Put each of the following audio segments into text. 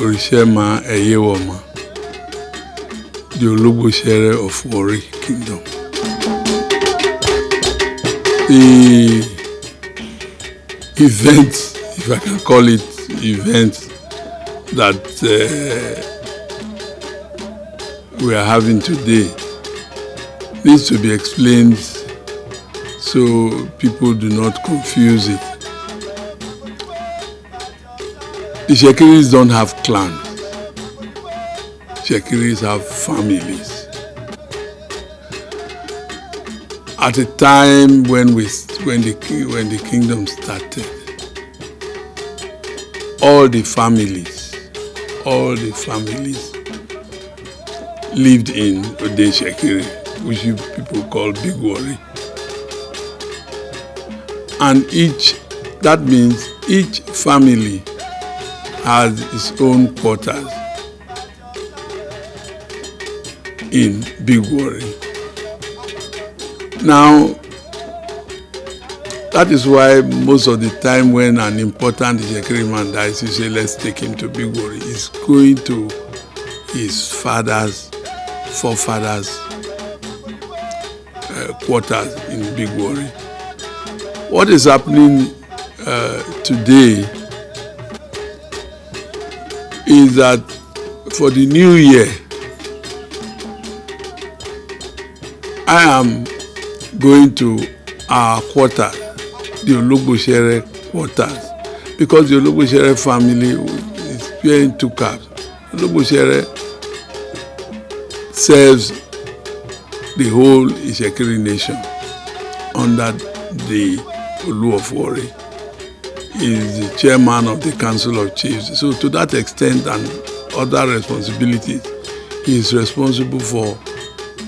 Oma Eyewuoma, the Ologbotsere of Warri kingdom. The event, if I can call it event, that we are having today needs to be explained so people do not confuse it. The Itsekiris don't have clans. Itsekiris have families. At a time when the kingdom started, all the families lived in Ode-Itsekiri, which you people call Big Warri. And that means each family has its own quarters in Big Warri. Now, that is why most of the time when an important Itsekiri man dies, you say, let's take him to Big Warri. He's going to his forefathers' quarters in Big Warri. What is happening today is that for the new year, I am going to our quarter, the Ologbotsere quarters, because the Ologbotsere family is wearing two caps. Ologbotsere serves the whole Itsekiri nation under the Olu of Warri. He is the chairman of the Council of Chiefs. So to that extent and other responsibilities, he is responsible for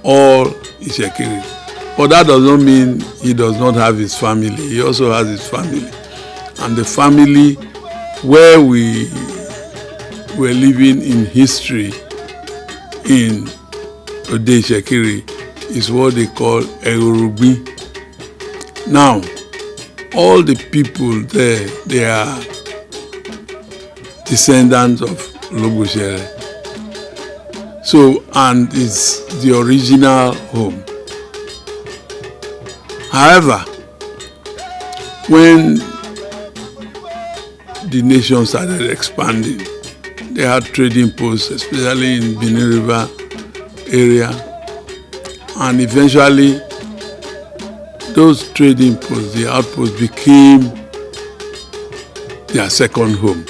all Itsekiri. But that does not mean he does not have his family. He also has his family. And the family where we were living in history in Ode-Itsekiri is what they call Erugbi. Now, all the people there, they are descendants of Ologbotsere. So, and it's the original home. However, when the nation started expanding, they had trading posts, especially in Benin River area, and eventually those trading posts, the outposts, became their second home.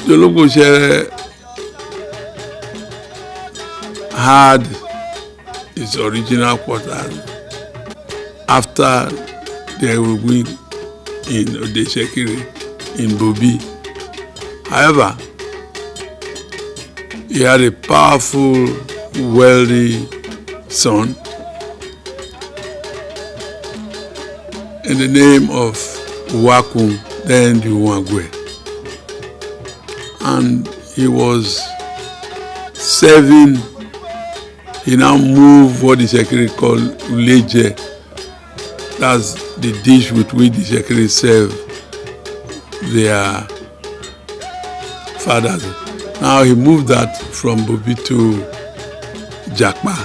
The Ologbotsere had its original quarters after they were in Ode-Itsekiri, in Bobi. However, he had a powerful, wealthy son in the name of Wakum, then Uwagwe. And he was serving. He now moved what the Itsekiri call Uleje. That's the dish with which the Itsekiri serve their fathers. Now he moved that from Bobi to Jakpa.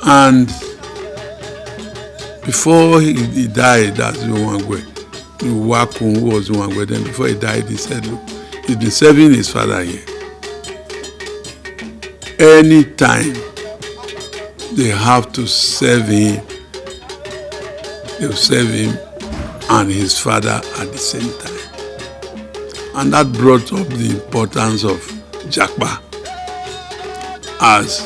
And before he died, that's Uwagwe, Wakum, who was Uwagwe, then before he died, he said, look, he's been serving his father here. Anytime they have to serve him, they'll serve him and his father at the same time. And that brought up the importance of Jakpa as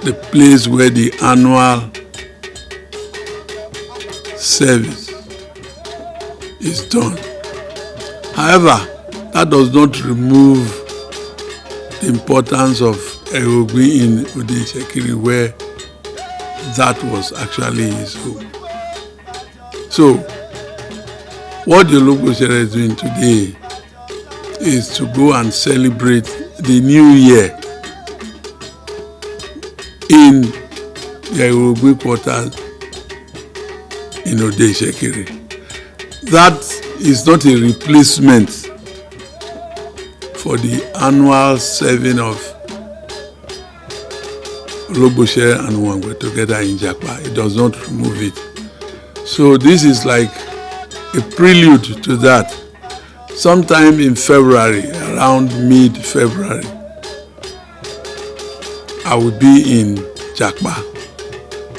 the place where the annual service is done. However, that does not remove the importance of Erugbi in Ode-Itsekiri, where that was actually his home. So, what the Ologbotsere is doing today is to go and celebrate the new year in the Erugbi quarters in Ode-Itsekiri. That is not a replacement for the annual serving of Ologbotsere and Warri together in Japa. It does not remove it. So this is like a prelude to that. Sometime in February, around mid-February, I will be in Japa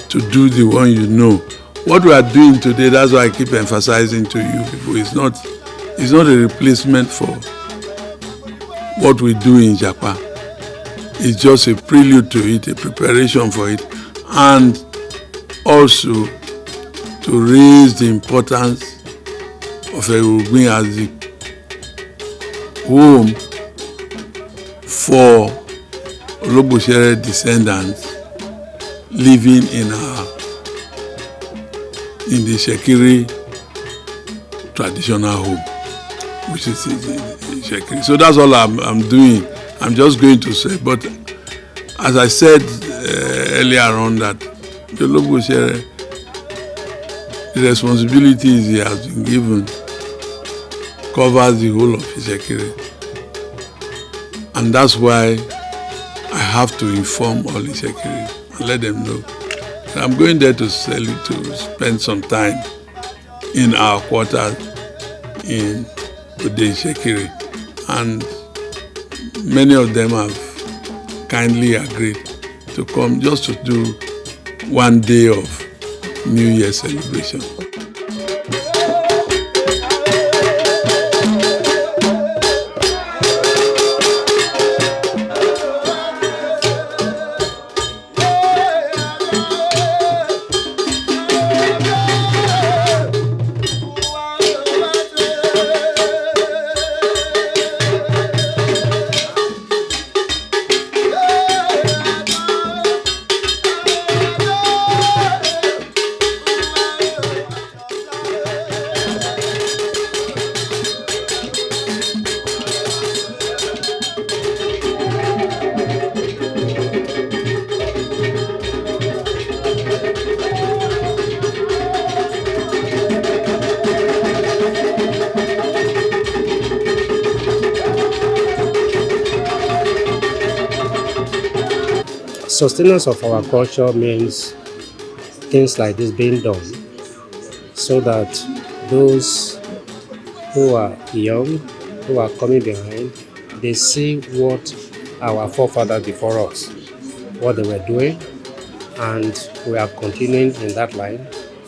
to do the one you know. What we are doing today, that's why I keep emphasizing to you people, it's not a replacement for what we do in Japa. It's just a prelude to it, a preparation for it, and also to raise the importance of Erugbin as the home for Ologbotsere descendants living in the Itsekiri traditional home, which is in Itsekiri. So that's all I'm doing. I'm just going to say, but as I said earlier on, that the Ologbotsere, the responsibilities he has been given covers the whole of Itsekiri, and that's why I have to inform all Itsekiri and let them know that I'm going there to spend some time in our quarters in Ode-Itsekiri, and many of them have kindly agreed to come just to do one day of New Year celebration. Sustenance of our culture means things like this being done so that those who are young, who are coming behind, they see what our forefathers before us, what they were doing, and we are continuing in that line,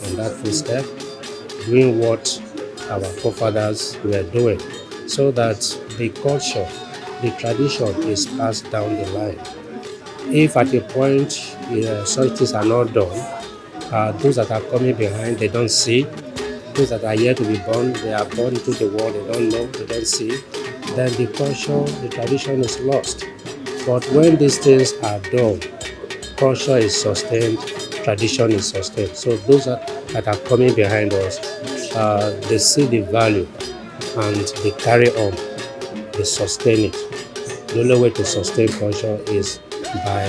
on that footstep, doing what our forefathers were doing, so that the culture, the tradition is passed down the line. If at a point such things are not done, those that are coming behind, they don't see. Those that are yet to be born, they are born into the world, they don't know, they don't see. Then the culture, the tradition is lost. But when these things are done, culture is sustained, tradition is sustained. So those that are coming behind us, they see the value and they carry on, they sustain it. The only way to sustain culture is by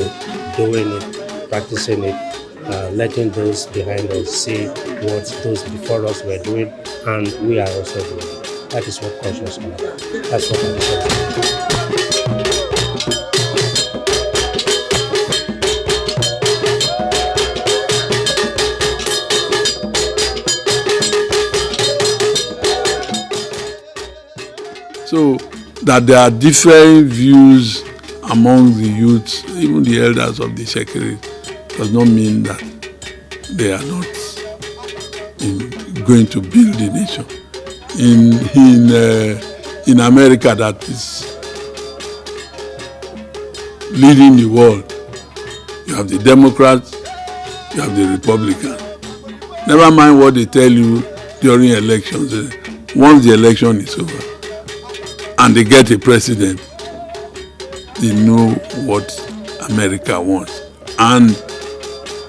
doing it, practicing it, letting those behind us see what those before us were doing, and we are also doing it. That is what culture is all about. That's what I'm saying. So that there are different views among the youths, even the elders of the Itsekiri, does not mean that they are not going to build the nation. In America, that is leading the world, you have the Democrats, you have the Republicans. Never mind what they tell you during elections. Once the election is over and they get a president, they know what America wants, and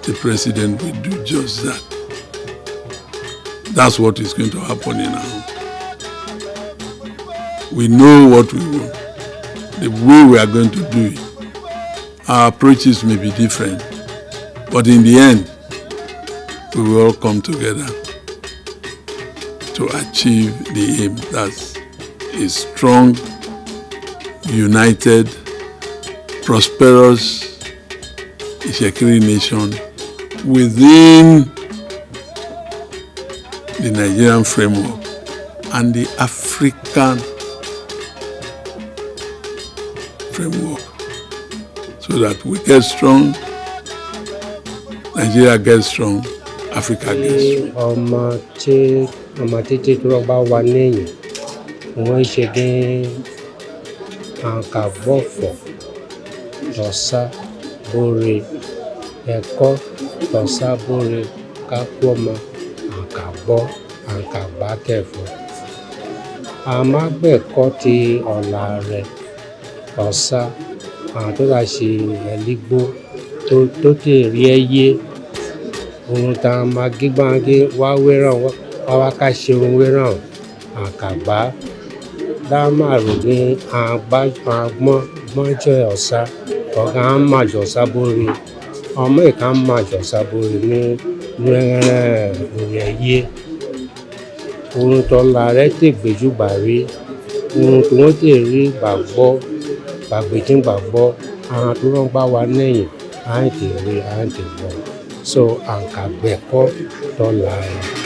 the president will do just that. That's what is going to happen in our home. We know what we want, the way we are going to do it. Our approaches may be different, but in the end, we will all come together to to achieve the aim. That's a strong, united, prosperous Itsekiri nation within the Nigerian framework and the African framework, so that we get strong, Nigeria gets strong, Africa gets strong. ọmọ títí tó bá wà lẹ́yìn wọ́n ṣe ní àǹkàgbọ́fọ̀ tọ̀sá bóre ẹ̀kọ́ tọ̀sá bóre kápọ́mọ àǹkàgbọ́ àǹkàgbákẹ́fọ́. Àmágbẹ̀kọ́ ti ọ̀la rẹ̀ tọ̀sá àwọn tó bá ṣe ẹ̀lígbó tó tè rí ẹyẹ ohun tá a máa gígbáńgé wá wéràn wá ká ṣe ohun wéràn àkàgbá dámàrò ní àgbọ́njọ́ ọ̀sá ọ̀gá ń màjọ̀sá bóre ọmọ ìka ń màjọ̀sá bóre ní rẹ́rẹ́ òrì ẹ̀yẹ ohun tọ́la rẹ̀ tè gbèjú gbàrí ohun tí wọ́n tè rí gbàgbọ́ gbàgbèjì gbàgbọ́ àwọn tó rán gbá wa lẹ́yìn à ń tè rí à ń tè gbọ́ so àǹkàgbẹ̀kọ́ tọ́la rẹ̀.